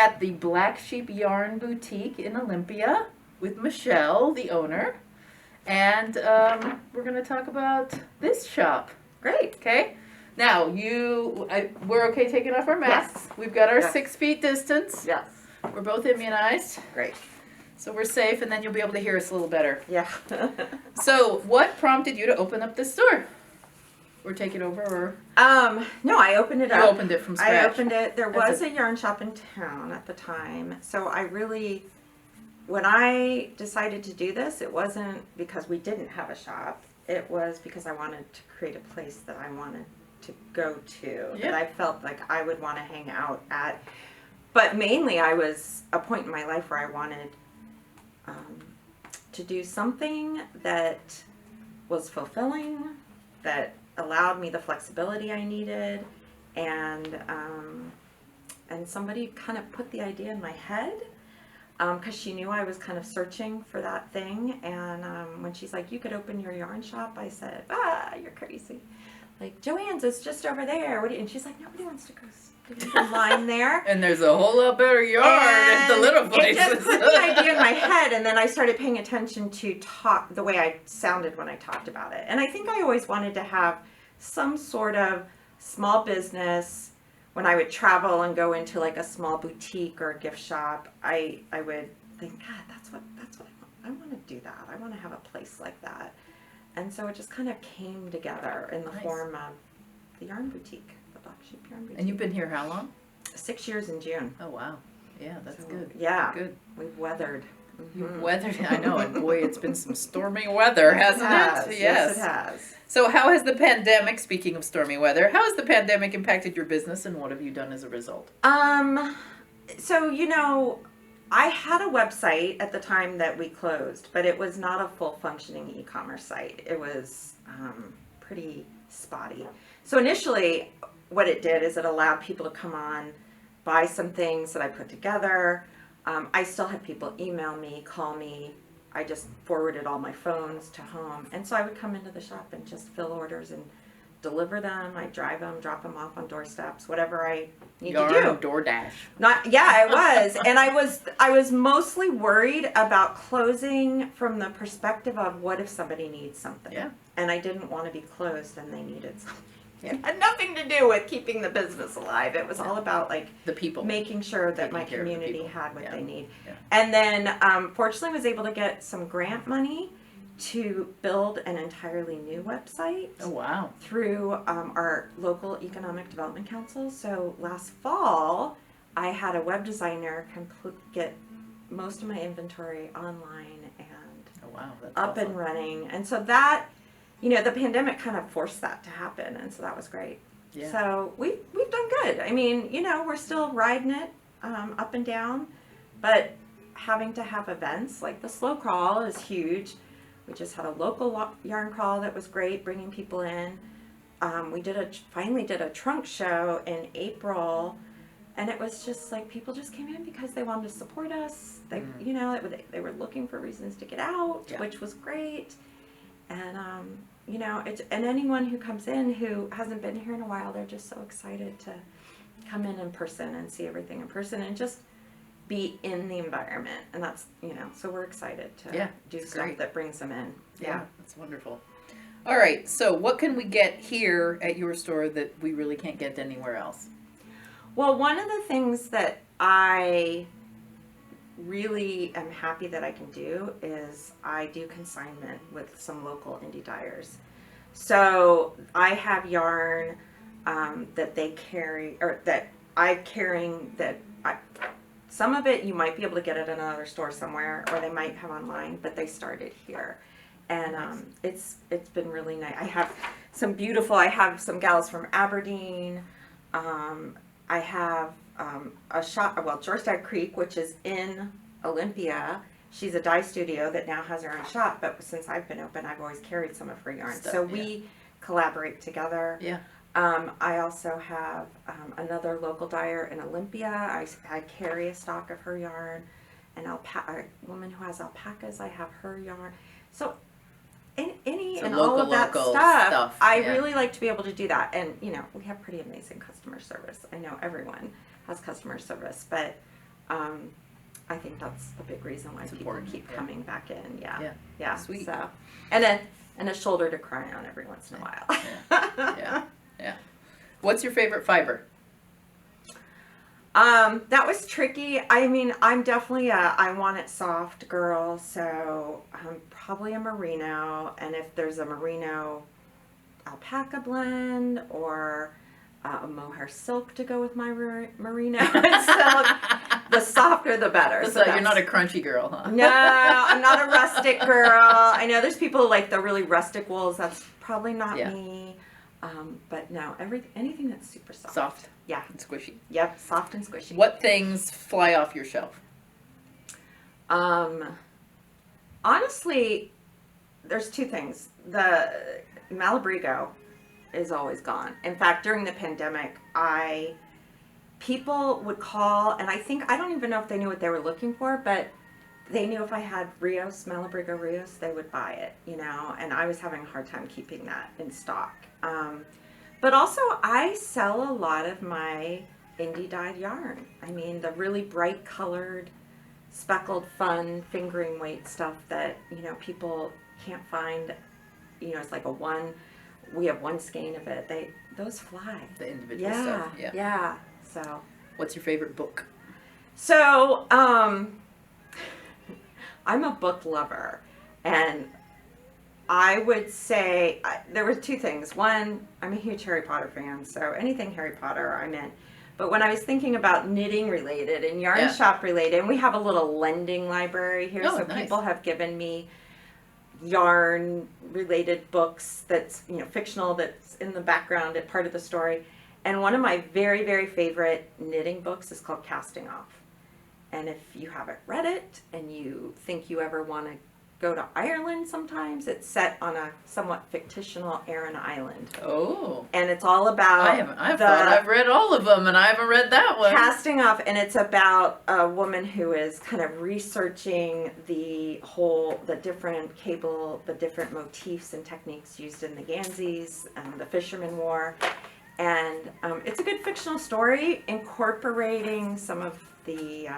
at the Black Sheep Yarn Boutique in Olympia with Michelle, the owner. And we're going to talk about this shop. Great. Okay? Now, we're okay taking off our masks. Yes. We've got our Yes. 6 feet distance. Yes. We're both immunized. Great. So we're safe, and then you'll be able to hear us a little better. Yeah. So what prompted you to open up this store? Or take it over, or? No, I opened it up. You opened it from scratch. I opened it. There That's was a yarn shop in town at the time. So when I decided to do this, it wasn't because we didn't have a shop. It was because I wanted to create a place that I wanted to go to, that I felt like I would want to hang out at. But mainly I was a point in my life where I wanted to do something that was fulfilling, that allowed me the flexibility I needed, and somebody kind of put the idea in my head, because she knew I was kind of searching for that thing. And when she's like, you could open your yarn shop, I said, you're crazy. Like, Joanne's is just over there. And she's like, nobody wants to go in line there. And there's a whole lot better yarn at the little places. It just put the idea in my head, and then I started paying attention to the way I sounded when I talked about it. And I think I always wanted to have some sort of small business. When I would travel and go into like a small boutique or a gift shop, I would think, God, that's what I want to do that. I want to have a place like that. And so it just kind of came together in the form of the yarn boutique, the Black Sheep Yarn Boutique. And you've been here how long? 6 years in June. Oh, wow. Yeah, that's good. Yeah. Good. We've weathered. You've weathered, I know, and boy, it's been some stormy weather, hasn't it? Yes, it has. So how has the pandemic, speaking of stormy weather, how has the pandemic impacted your business, and what have you done as a result? So, I had a website at the time that we closed, but it was not a full functioning e-commerce site. It was pretty spotty. So initially, what it did is it allowed people to come on, buy some things that I put together. I still had people email me, call me. I just forwarded all my phones to home. And so I would come into the shop and just fill orders and deliver them. I drive them, drop them off on doorsteps, whatever I need to do. DoorDash. I was. And I was mostly worried about closing from the perspective of what if somebody needs something. Yeah. And I didn't want to be closed and they needed something. Yeah. It had nothing to do with keeping the business alive. It was all about like the people, making sure that taking my care of the community people. had what they need. Yeah. And then fortunately was able to get some grant money to build an entirely new website. Oh, wow. Through our local economic development council. So last fall, I had a web designer get most of my inventory online and That's up awesome. and running. And so that, the pandemic kind of forced that to happen, and so that was great. Yeah. So we've done good. I mean, we're still riding it up and down, but having to have events like the slow crawl is huge. We just had a local yarn crawl that was great, bringing people in. We finally did a trunk show in April, and it was just like people just came in because they wanted to support us. They, they were looking for reasons to get out, which was great. And and anyone who comes in who hasn't been here in a while, they're just so excited to come in person and see everything in person and just be in the environment. And that's, so we're excited to do stuff that brings them in. Yeah, that's wonderful. All right, so what can we get here at your store that we really can't get anywhere else? Well, one of the things that I really am happy that I can do is I do consignment with some local indie dyers. So I have yarn that they carry, or that I'm carrying, some of it you might be able to get at another store somewhere, or they might have online, but they started here. And it's been really nice. I have some gals from Aberdeen. I have a shop, Georgetown Creek, which is in Olympia. She's a dye studio that now has her own shop, but since I've been open, I've always carried some of her yarn. So we collaborate together. Yeah. I also have another local dyer in Olympia. I carry a stock of her yarn. A woman who has alpacas, I have her yarn. So all of that stuff. I really like to be able to do that. And, we have pretty amazing customer service. I know everyone has customer service, but I think that's a big reason why It's people important, keep yeah. coming back in. Yeah. Yeah. Yeah. Sweet. So, and a shoulder to cry on every once in a while. Yeah. Yeah. What's your favorite fiber? That was tricky. I mean, I'm definitely I want it soft girl, so probably a merino. And if there's a merino alpaca blend or a mohair silk to go with my merino silk, the softer the better. So you're not a crunchy girl, huh? No, I'm not a rustic girl. I know there's people who like the really rustic wools. That's probably not Yeah. me. But no, anything that's super soft. Soft. Yeah. And squishy. Yep, soft and squishy. What things fly off your shelf? Honestly, there's two things. The Malabrigo is always gone. In fact, during the pandemic, people would call, and I don't even know if they knew what they were looking for, but they knew if I had Rios, Malabrigo Rios, they would buy it, and I was having a hard time keeping that in stock. But also, I sell a lot of my indie dyed yarn. I mean, the really bright colored, speckled, fun, fingering weight stuff that, people can't find, it's like we have one skein of it. Those fly. The individual stuff. Yeah. Yeah. So. What's your favorite book? So, I'm a book lover, and I would say there were two things. One, I'm a huge Harry Potter fan, so anything Harry Potter I'm in. But when I was thinking about knitting related and yarn shop related, and we have a little lending library here, so nice. People have given me yarn related books that's fictional, that's in the background at part of the story. And one of my very, very favorite knitting books is called Casting Off. And if you haven't read it and you think you ever want to go to Ireland sometimes, it's set on a somewhat fictional Aran Island. Oh. And it's all about I thought I've read all of them, and I haven't read that one. Casting Off, and it's about a woman who is kind of researching the different the different motifs and techniques used in the Ganses and the Fisherman War. And it's a good fictional story incorporating some of the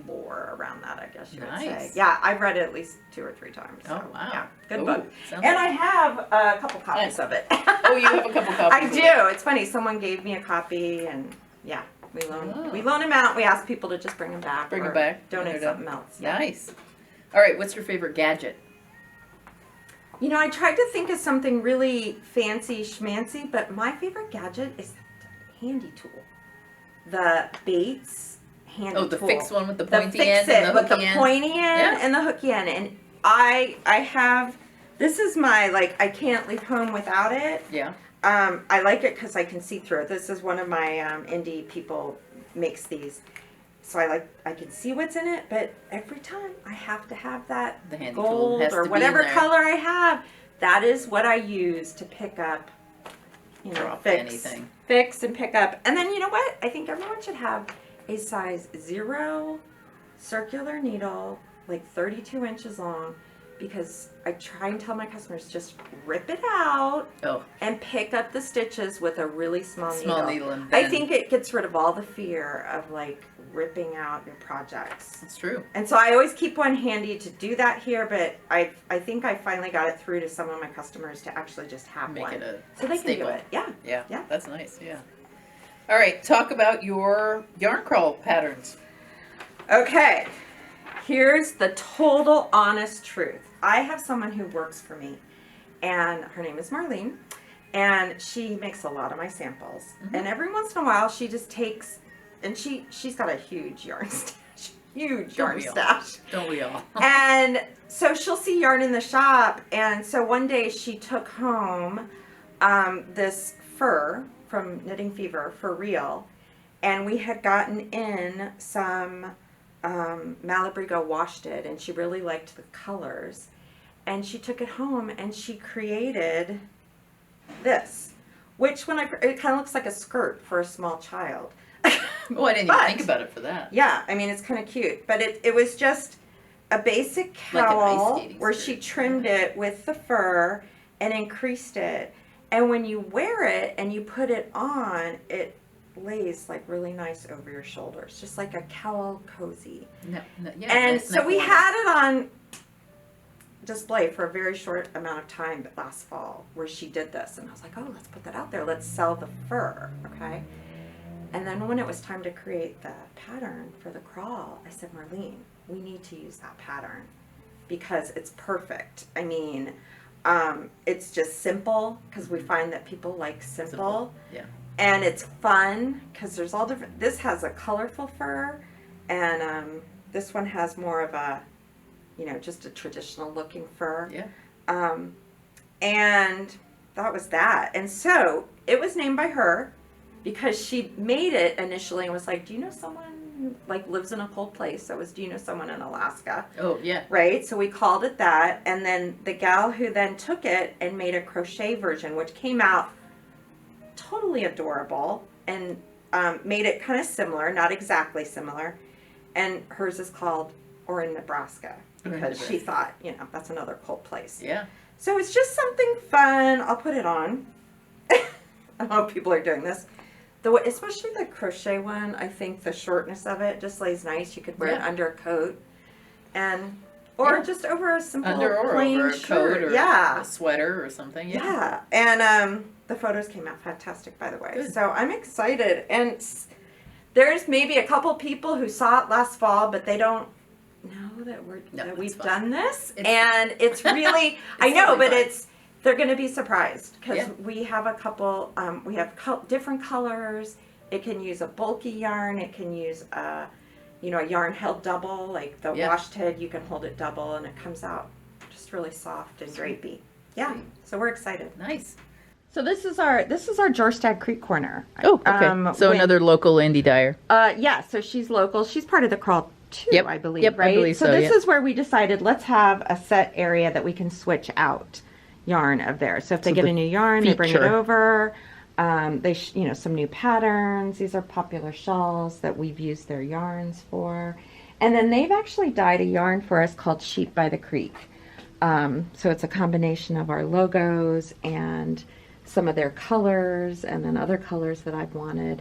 lore around that, I guess you would say. Yeah, I've read it at least 2 or 3 times. So, Oh, wow. Yeah, good book. And I have a couple copies of it. Oh, you have a couple copies I of do. it. It's funny. Someone gave me a copy, and yeah, we loan them out. We ask people to just bring them back. Bring or them back. Donate something else. Yeah. Nice. All right, what's your favorite gadget? I tried to think of something really fancy schmancy, but my favorite gadget is the handy tool. The Bates handy tool. Oh, the fixed one with the The pointy fix end and it the with the hooky end? pointy end and the hooky end. And I have, this is my, I can't leave home without it. Yeah. I like it because I can see through it. This is one of my indie people makes these. So I can see what's in it, but every time I have to have that The handy tool gold has or to be whatever in there. color I have. That is what I use to pick up, Drop fix anything. Fix and pick up. And then you know what? I think everyone should have a size 0 circular needle, 32 inches long, because I try and tell my customers just rip it out and pick up the stitches with a really small needle. And I think it gets rid of all the fear of ripping out your projects. That's true. And so I always keep one handy to do that here, but I think I finally got it through to some of my customers to actually just have Make one. it a so they staple. can do it. Yeah. Yeah. Yeah. That's nice. Yeah. All right. Talk about your yarn crawl patterns. Okay. Here's the total honest truth. I have someone who works for me, and her name is Marlene, and she makes a lot of my samples. Mm-hmm. And every once in a while, she just takes, and she's got a huge yarn stash, stash. Don't we all? And so she'll see yarn in the shop, and so one day she took home this fur from Knitting Fever for real, and we had gotten in some Malabrigo worsted, and she really liked the colors, and she took it home and she created this, which it kind of looks like a skirt for a small child. Oh, I didn't even think about it for that. Yeah, I mean, it's kind of cute, but it was just a basic cowl where she trimmed it with the fur and increased it, and when you wear it and you put it on, it lays like really nice over your shoulders, just like a cowl cozy. No, yeah. And nice so we neckline. had it on display for a very short amount of time last fall where she did this, and I was like, oh, let's put that out there, let's sell the fur. Okay. And then when it was time to create the pattern for the crawl, I said, Marlene, we need to use that pattern because it's perfect. I mean, it's just simple because we find that people like simple. Yeah. And it's fun because there's all different. This has a colorful fur, and this one has more of a, just a traditional looking fur. Yeah. And that was that. And so it was named by her because she made it initially and was like, do you know someone who like lives in a cold place? So it was, do you know someone in Alaska? Oh, yeah. Right? So we called it that. And then the gal who then took it and made a crochet version, which came out totally adorable, and made it kind of similar, not exactly similar. And hers is called Or in Nebraska because she thought, that's another cold place. Yeah. So it's just something fun. I'll put it on. I don't know if people are doing this. Especially the crochet one, I think the shortness of it just lays nice. You could wear it under a coat, or just over a simple plain over a shirt. coat or a sweater or something. Yeah. And the photos came out fantastic, by the way. Good. So I'm excited. And there's maybe a couple people who saw it last fall, but they don't know that we've done this. It's really, I know, but they're going to be surprised because we have a couple, we have different colors. It can use a bulky yarn. It can use a yarn held double, like the washed head, you can hold it double and it comes out just really soft and drapey. Yeah. So we're excited. Nice. So this is our Jorstad Creek corner. Oh, okay. So another local indie dyer. Yeah, so she's local. She's part of the crawl too, I believe, Yep, right? I believe so, this is where we decided let's have a set area that we can switch out yarn of theirs. So if they get a new yarn, they bring it over. Some new patterns. These are popular shawls that we've used their yarns for. And then they've actually dyed a yarn for us called Sheep by the Creek. So it's a combination of our logos and some of their colors and then other colors that I've wanted.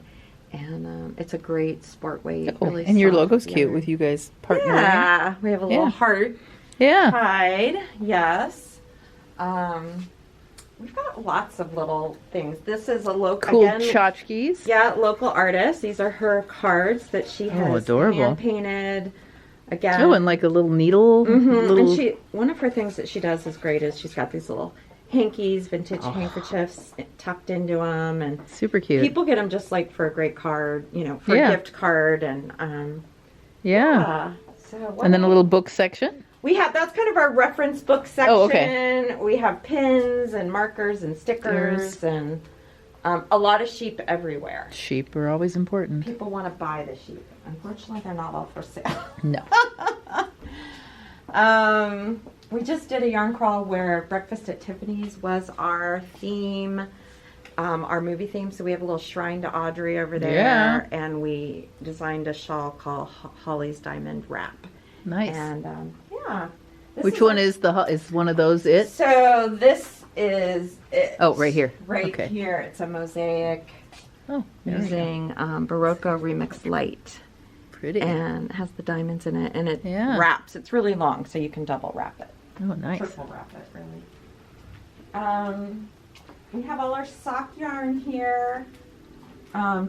And it's a great sport weight. Really and your soft logo's cute yarn. with you guys partnering. Yeah, we have a little heart tied. Yes. We've got lots of little things. This is a local Cool tchotchkes. Yeah, local artist. These are her cards that she has hand painted. Again. Oh, and like a little needle. Mm-hmm. And one of her things that she does is great is she's got these little hankies, vintage handkerchiefs tucked into them, and super cute. People get them just like for a great card, for a gift card, and So and then a little book section. We have that's kind of our reference book section. Oh, okay. We have pins and markers and stickers and a lot of sheep everywhere. Sheep are always important. People want to buy the sheep. Unfortunately, they're not all for sale. No. We just did a yarn crawl where Breakfast at Tiffany's was our theme, our movie theme. So we have a little shrine to Audrey over there, and we designed a shawl called Holly's Diamond Wrap. Nice. And which one is one of those? It. So this is it. Oh, right here. Right here. It's a mosaic using Barocco Remix Light. Pretty. And has the diamonds in it, and it wraps. It's really long, so you can double wrap it. Oh, nice. Triple wrap it, really. We have all our sock yarn here,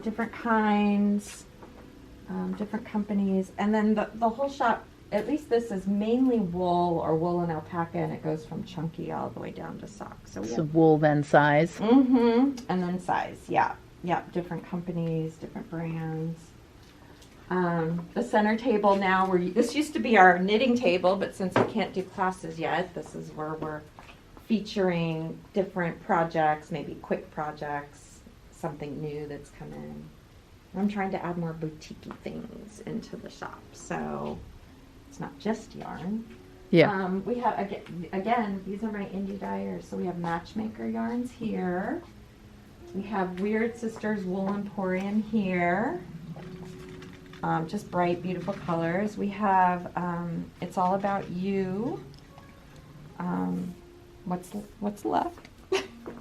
different kinds, different companies, and then the whole shop. At least this is mainly wool or wool and alpaca, and it goes from chunky all the way down to socks. So we have wool then size. Mm-hmm. And then size, yeah, different companies, different brands. The center table now, this used to be our knitting table, but since we can't do classes yet, this is where we're featuring different projects, maybe quick projects, something new that's come in. I'm trying to add more boutique-y things into the shop, so it's not just yarn. Yeah. We have, again, these are my indie dyers, so we have Matchmaker yarns here. We have Weird Sisters Wool Emporium here. Just bright, beautiful colors. We have It's All About You. What's left?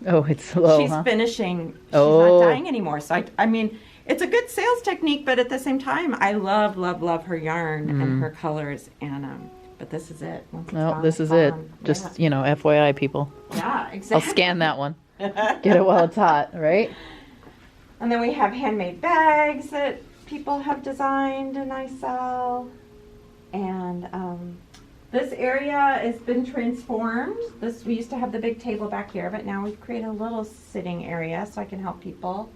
Oh, it's slow. She's finishing. She's Oh. not dying anymore. So I mean, it's a good sales technique, but at the same time, I love, love, love her yarn and her colors. And but this is it. Once it's No, gone, this it's is it. gone. Just, FYI, people. Yeah, I'll exactly. scan that one. Get it while it's hot, right? And then we have handmade bags that people have designed and I sell. And this area has been transformed. We used to have the big table back here, but now we've created a little sitting area so I can help people,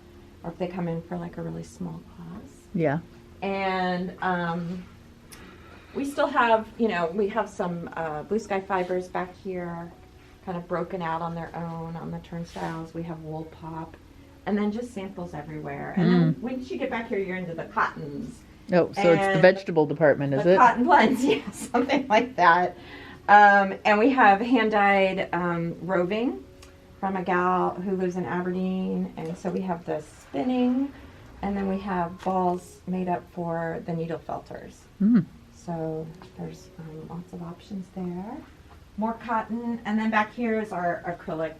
or if they come in for like a really small class. Yeah. And we still have, we have some blue sky fibers back here, kind of broken out on their own on the turnstiles. We have wool pop, and then just samples everywhere. And then once you get back here, you're into the cottons. Oh, so it's the And vegetable department, is the it? cotton blends, yeah, something like that. And we have hand-dyed roving from a gal who lives in Aberdeen. And so we have the spinning, and then we have balls made up for the needle felters. Mm. So there's lots of options there. More cotton, and then back here is our acrylic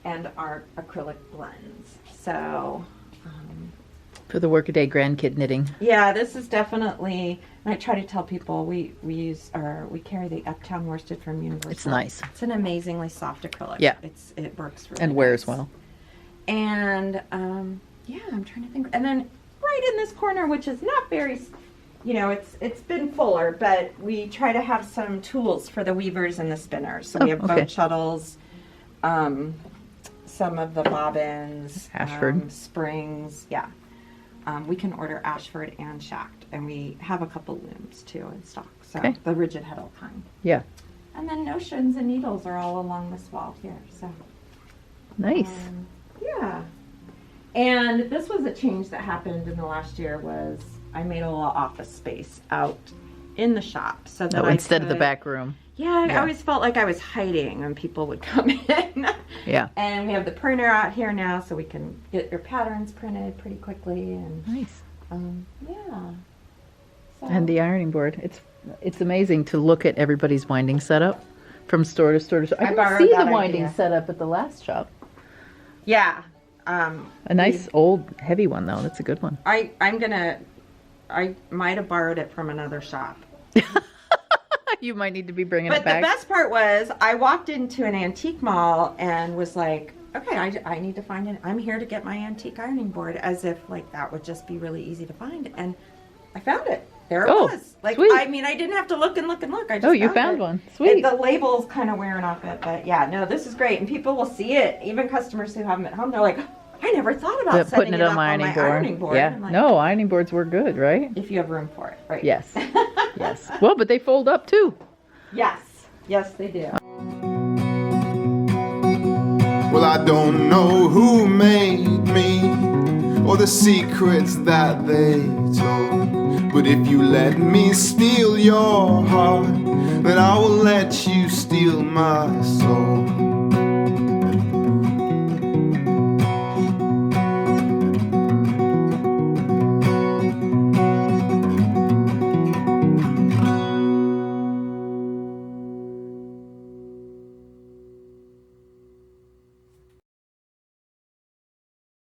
and our acrylic blends. So For the workaday grandkid knitting. yeah, this is definitely. And I try to tell people we carry the Uptown worsted from Universal. It's nice. It's an amazingly soft acrylic. Yeah. It works really And wears nice. well. And yeah, I'm trying to think. And then right in this corner, which is not very, it's been fuller, but we try to have some tools for the weavers and the spinners. So we have okay. boat shuttles, some of the bobbins, Ashford. springs. Yeah. We can order Ashford and Shacked, and we have a couple looms too in stock. So Okay. the rigid heddle kind. Yeah. And then notions and needles are all along this wall here. So Nice. yeah. And this was a change that happened in the last year. Was I made a little office space out in the shop so that Oh, I instead of the could- back room. Yeah, Yeah. I always felt like I was hiding when people would come in. Yeah. And we have the printer out here now, so we can get your patterns printed pretty quickly. And Nice. yeah. So, And the ironing board. It's amazing to look at everybody's winding setup from store to store to store. I didn't borrowed see that the winding idea. setup at the last shop. yeah. A nice old heavy one though. That's a good one. I might have borrowed it from another shop. You might need to be bringing But it back. the best part was I walked into an antique mall and was like, okay, I need to find it. I'm here to get my antique ironing board, as if like that would just be really easy to find. And I found it. There it Oh, was. Like, sweet. I mean, I didn't have to look and look and look. I just Oh, you found found it. one. Sweet. The label's kind of wearing off it, but yeah, no, this is great. And people will see it. Even customers who have them at home, they're like, I never thought about Putting setting it it on up my on my ironing ironing board. Yeah. I'm like, No, ironing boards were good, right? if you have room for it, right? Yes. Yes. Well, but they fold up too. Yes. Yes, they do. Well, I don't know who made me or the secrets that they told, but if you let me steal your heart, then I will let you steal my soul.